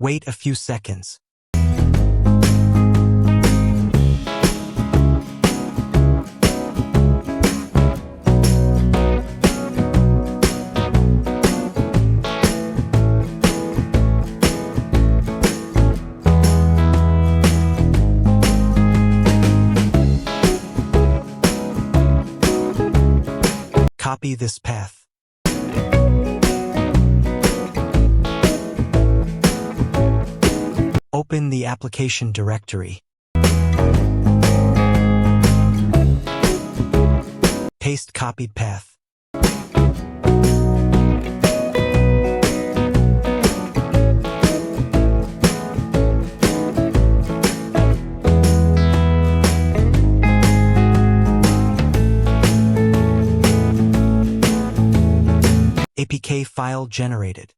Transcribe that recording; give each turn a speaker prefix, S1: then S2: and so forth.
S1: Wait a few seconds. Copy this path. Open the application directory. Paste copied path. APK file generated.